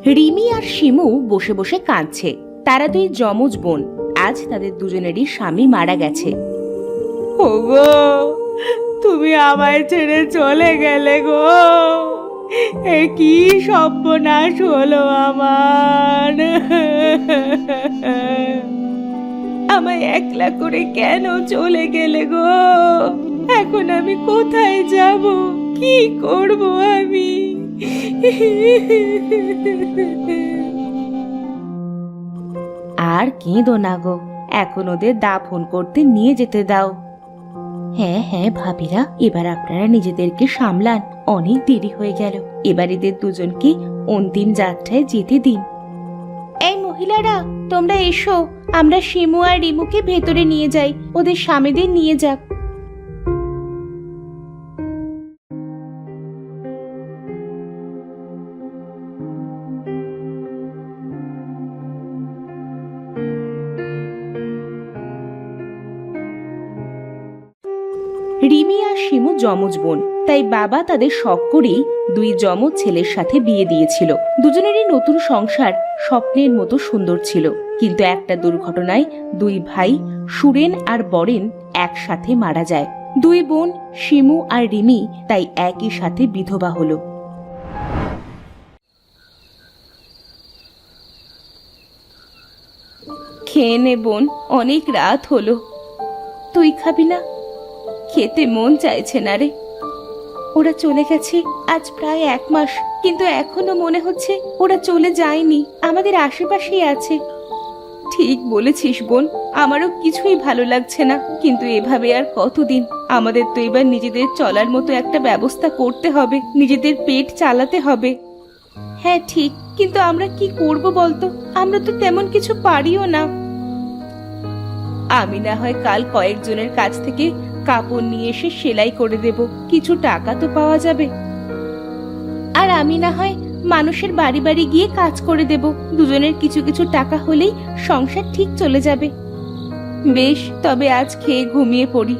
রিমি আর শিমু বসে বসে কাঁদছে। তারা দুই যমজ বোন। আজ তাদের দুজনেরই স্বামী মারা গেছে। ওগো, তুমি আমায় ছেড়ে চলে গেলে গো। এ কি সর্বনাশ হলো আমার। আমায় একলা করে কেন চলে গেলে গো? এখন আমি কোথায় যাব, কি করব আমি? আর কেঁদো না গো, এখন ওদের দাফন করতে নিয়ে যেতে দাও। হ্যাঁ হ্যাঁ ভাবিরা, এবার আপনারা নিজেদেরকে সামলান, অনেক দেরি হয়ে গেল। এবার এদের দুজনকে অন্তিম যাত্রায় যেতে দিন। এই মহিলারা, তোমরা এসো, আমরা শিমু আর রিমুকে ভেতরে নিয়ে যাই, ওদের স্বামীদের নিয়ে যাক। রিমি আর শিমু যমজ বোন, তাই বাবা তাদের শখ করেই দুই যমজ ছেলের সাথে বিয়ে দিয়েছিল। দুজনেরই নতুন সংসার স্বপ্নের মতো সুন্দর ছিল, কিন্তু একটা দুর্ঘটনায় দুই ভাই সুরেন আর বরেন একসাথে মারা যায়। দুই বোন শিমু আর রিমি তাই একই সাথে বিধবা হলো। খেয়ে নে বোন, অনেক রাত হলো। তুই খাবি না? খেতে মন চাইছে না রে। ওরা চলে গেছে আজ প্রায় 1 মাস, কিন্তু এখনো মনে হচ্ছে ওরা চলে যায়নি, আমাদের আশেপাশেই আছে। ঠিক বলেছিস বোন, আমারও কিছুই ভালো লাগছে না, কিন্তু এভাবে আর কতদিন? আমাদের তো এবার নিজেদের চলার মতো একটা ব্যবস্থা করতে হবে, নিজেদের পেট চালাতে হবে। হ্যাঁ ঠিক, কিন্তু আমরা কি করব বলতো? আমরা তো তেমন কিছু পারিও না। আমি না হয় কাল কয়েকজনের কাছ থেকে কাপড় নিয়ে এসে সেলাই করে দেব, কিছু টাকা তো পাওয়া যাবে। আর আমি না হয় মানুষের বাড়ি বাড়ি গিয়ে কাজ করে দেব, দুজনের কিছু কিছু টাকা হলেই সংসার ঠিক চলে যাবে। বেশ, তবে আজ খেয়ে ঘুমিয়ে পড়ি।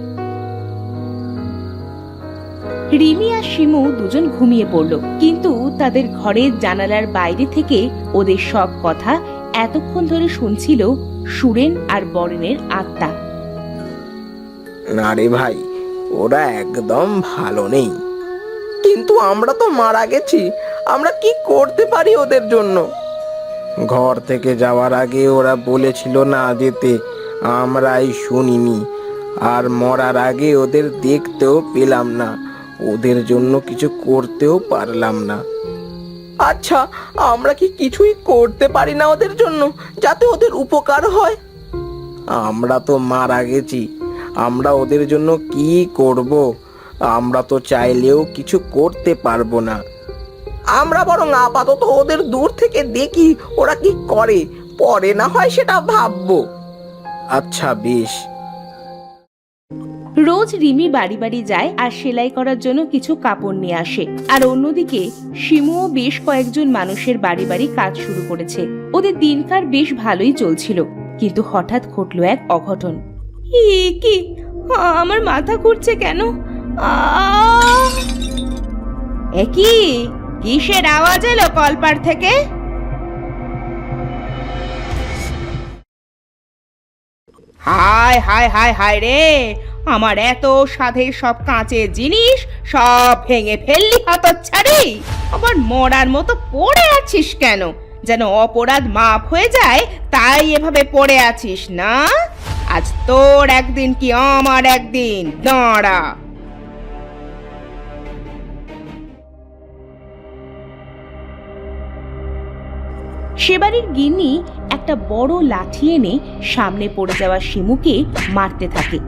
রিমি আর শিমু দুজন ঘুমিয়ে পড়ল, কিন্তু তাদের ঘরের জানালার বাইরে থেকে ওদের সব কথা এতক্ষণ ধরে শুনছিল সুরেন আর বরেনের আত্মা। না রে ভাই, ওরা একদম ভালো নেই, কিন্তু আমরা তো মারা গেছি, আমরা কি করতে পারি ওদের জন্য? ঘর থেকে যাওয়ার আগে ওরা বলেছিল না যেতে, আমরাই শুনিনি, আর মরার আগে ওদের দেখতেও পেলাম না, ওদের জন্য কিছু করতেও পারলাম না। আচ্ছা, আমরা কি কিছুই করতে পারি না ওদের জন্য, যাতে ওদের উপকার হয়? আমরা তো মারা গেছি, আমরা ওদের জন্য কি করব? আমরা তো চাইলেও কিছু করতে পারবো না। আমরা বরং আপাতত ওদের দূর থেকে দেখি ওরা কি করে, পরে না হয় সেটা ভাববো। আচ্ছা বেশ। রোজ রিমি বাড়ি বাড়ি যায় আর সেলাই করার জন্য কিছু কাপড় নিয়ে আসে, আর অন্যদিকে শিমুও বেশ কয়েকজন মানুষের বাড়ি বাড়ি কাজ শুরু করেছে। ওদের দিনকার বেশ ভালোই চলছিল, কিন্তু হঠাৎ ঘটলো এক অঘটন। কি? আমার মাথা ঘুরছে কেন? কি কিসের আওয়াজ এলো কলপার থেকে? হায় হায় হায় হায় রে, আমার এত সাধের সব কাঁচের জিনিস সব ভেঙে ফেললি হতচ্ছাড়ি। আবার মরার মতো পড়ে আছিস কেন? যেন অপরাধ মাফ হয়ে যায় তাই এভাবে পড়ে আছিস না? আজ তোর একদিন কি আমার একদিন, দাঁড়া। সেবাড়ির গিন্নি একটা বড় লাঠি এনে সামনে পড়ে যাওয়া শিমুকে মারতে থাকে।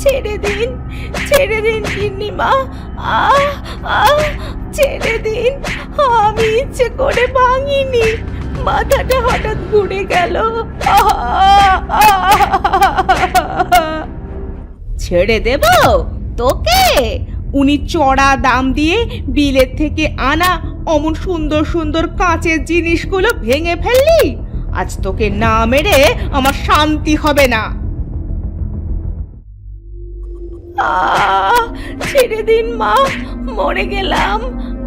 ছেড়ে দিন, ছেড়ে দিন গিন্নিমা, ছেড়ে দিন, আমি ইচ্ছে করে ভাঙিনি, মাথাটা হঠাৎ ঘুরে গেল। ছেড়ে দেব তোকে? উনি চড়া দাম দিয়ে বিলেত থেকে আনা অমন সুন্দর সুন্দর কাঁচের জিনিসগুলো ভেঙে ফেললি, আজ তোকে না মেরে আমার শান্তি হবে না। ছেড়ে দিন মা, মরে গেলাম,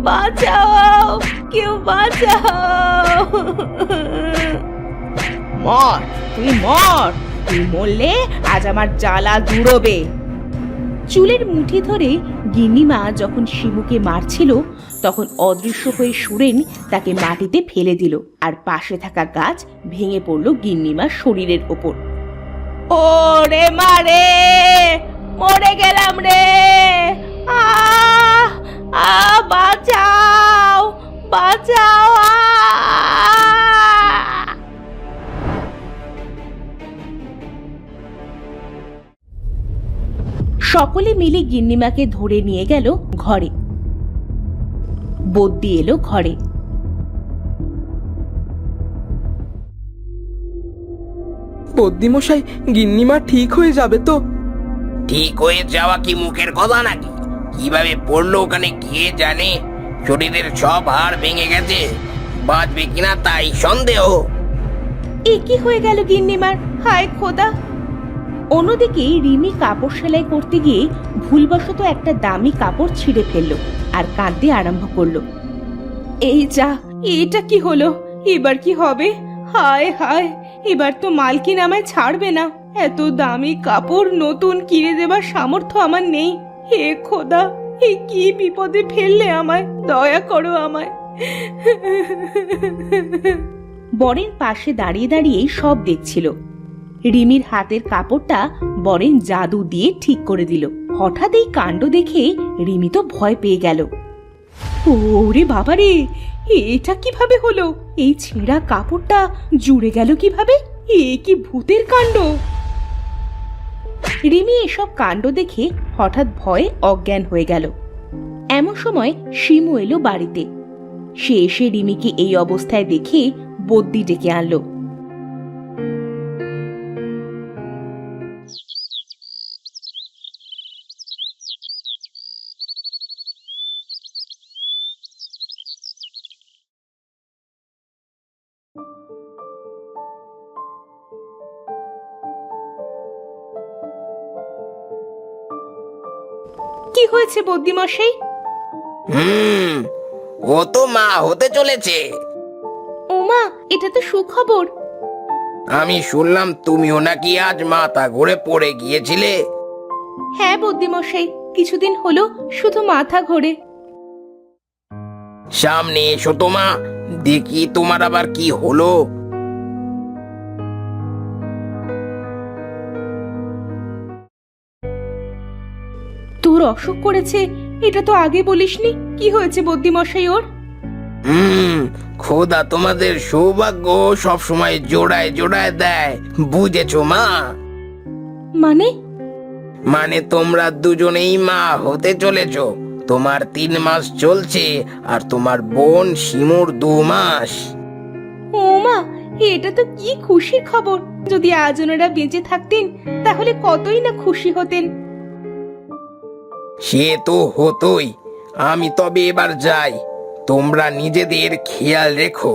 বাঁচাও, কেউ বাঁচাও। মর, তুই মর, তুই মরলে আজ আমার জ্বালা জুড়োবে। চুলের মুঠি ধরে গিন্নিমা যখন শিমুকে মারছিল তখন অদৃশ্য হয়ে সুরেন তাকে মাটিতে ফেলে দিল, আর পাশে থাকা গাছ ভেঙে পড়ল গিন্নিমার শরীরের ওপর। ও রে মারে, মরে গেলাম রে, বাঁচাও বাঁচাও। সকলে মিলে গিন্নিমাকে ধরে নিয়ে গেল ঘরে। বদ্যি এলো ঘরে। বদ্যিমশাই, গিন্নিমা ঠিক হয়ে যাবে তো? ঠিক হয়ে যাওয়া কি মুখের কথা নাকি? কিভাবে পড়লো ওখানে গিয়ে জানে। শরীরের সব হাড় ভেঙে গেছে, বাঁচবে কিনা তাই সন্দেহ। এ কি হয়ে গেল গিন্নিমার, হায় খোদা। অন্যদিকে রিমি কাপড় সেলাই করতে গিয়ে ভুলবশত একটা দামি কাপড় ছিঁড়ে ফেললো আর কাঁদতে আরম্ভ করলো। এই যা, এটা কি হলো, এবার কি হবে? হায় হায়, এবার তো মালকিন আমায় ছাড়বে না। এত দামি কাপড় নতুন কিনে দেবার সামর্থ্য আমার নেই। হে খোদা, এ কি বিপদে ফেললে আমায়, দয়া করো আমায়। বরেন পাশে দাঁড়িয়ে দাঁড়িয়ে সব দেখছিল। রিমির হাতের কাপড়টা বরেন জাদু দিয়ে ঠিক করে দিল। হঠাৎ এই কাণ্ড দেখে রিমি তো ভয় পেয়ে গেল। ওরে বাবারে, এটা কিভাবে হলো? এই ছেঁড়া কাপড়টা জুড়ে গেল কিভাবে? এ কি ভূতের কাণ্ড! রিমি এসব কাণ্ড দেখে হঠাৎ ভয়ে অজ্ঞান হয়ে গেল। এমন সময় শিমু এলো বাড়িতে। সে এসে রিমিকে এই অবস্থায় দেখে বদ্যি ডেকে আনলো। কি হয়েছে বদ্যিমশাই? ও তো মা হতে চলেছে। ওমা, এটা তো সুখবর। আমি শুনলাম তুমিও নাকি আজ মাথা ঘুরে পড়ে গিয়েছিলে। হ্যাঁ বদ্যিমশাই, কিছুদিন হলো শুধু মাথা ঘোরে। সামনে এসো তো মা, দেখি তোমার আবার কি হলো। তোর অসুখ করেছে, এটা তো আগে বলিসনি। কি হয়েছে বদ্যিমশাই ওর? খোদা তোমাদের সৌভাগ্য সবসময় জোড়ায় জোড়ায় দেয়, বুঝেছো মা? মানে? মানে তোমরা দুজনেই মা হতে চলেছো। তোমার 3 মাস চলছে আর তোমার বোন শিমুর 2 মাস। ওমা, এটা তো কি খুশির খবর। যদি আজ ওনারা বেঁচে থাকতেন তাহলে কতই না খুশি হতেন। সে তো হতোই। আমি তবে এবার যাই, তোমরা নিজেদের খেয়াল রেখো।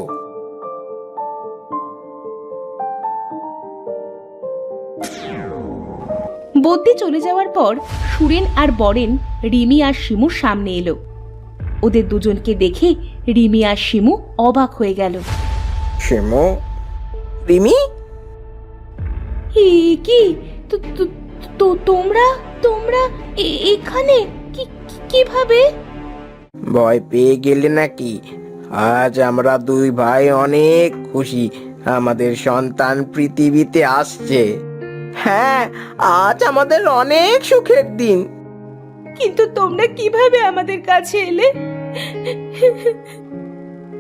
বদ্যি চলে যাওয়ার পর সুরেন আর বরেন রিমি আর শিমুর সামনে এলো। ওদের দুজনকে দেখে রিমি আর শিমু অবাক হয়ে গেল। শিমু, রিমি, এ কি? তোমরা তোমরা এখানে কিভাবে? ভয় পেয়ে গেলে নাকি? আজ আমরা 2 ভাই অনেক খুশি, আমাদের সন্তান পৃথিবীতে আসছে। হ্যাঁ, আজ আমাদের অনেক সুখের দিন। কিন্তু তোমরা কিভাবে আমাদের কাছে এলে?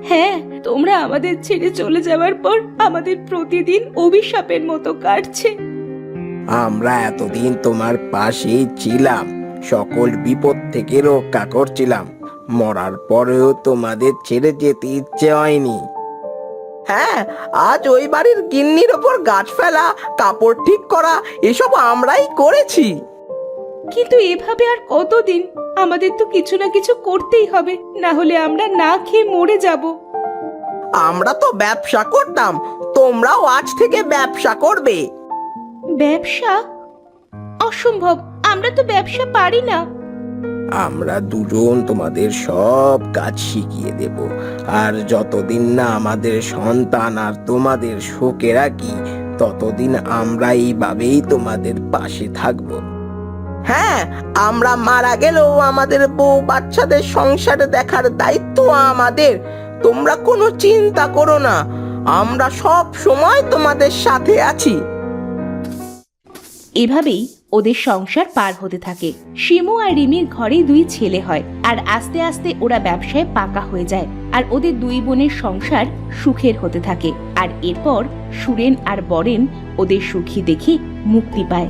হ্যাঁ, তোমরা আমাদের ছেড়ে চলে যাওয়ার পর আমাদের প্রতিদিন অভিশাপের মতো কাটছে। আমরা এতদিন তোমার পাশেই ছিলাম, সকল বিপদ থেকে রক্ষা করছিলাম। মরার পরেও তোমাদের ছেড়ে যেতে ইচ্ছে হয়নি। হ্যাঁ, আজ ওই বাড়ির গিন্নির ওপর গাছ ফেলা, কাপড় ঠিক করা, এসব আমরাই করেছি। কিন্তু এভাবে আর কতদিন? আমাদের তো কিছু না কিছু করতেই হবে, না হলে আমরা না খেয়ে মরে যাব। আমরা তো ব্যবসা করতাম, তোমরাও আজ থেকে ব্যবসা করবে। ব্যবসা? অসম্ভব, আমরা তো ব্যবসা পারি না। আমরা দুজন তোমাদের সব কাজ শিখিয়ে দেব। আর যতদিন না আমাদের সন্তান আর তোমাদের সুখে রাখি, ততদিন আমরা এইভাবেই তোমাদের পাশে থাকব। হ্যাঁ, আমরা মারা গেলেও আমাদের বউ বাচ্চাদের সংসারে দেখার দায়িত্ব আমাদের। তোমরা কোনো চিন্তা করো না, আমরা সব সময় তোমাদের সাথে আছি। এভাবেই ওদের সংসার পার হতে থাকে। শিমু আর রিমির ঘরে 2 ছেলে হয়, আর আস্তে আস্তে ওরা ব্যবসায় পাকা হয়ে যায়, আর ওদের 2 বোনের সংসার সুখের হতে থাকে। আর এরপর সুরেন আর বরেন ওদের সুখী দেখে মুক্তি পায়।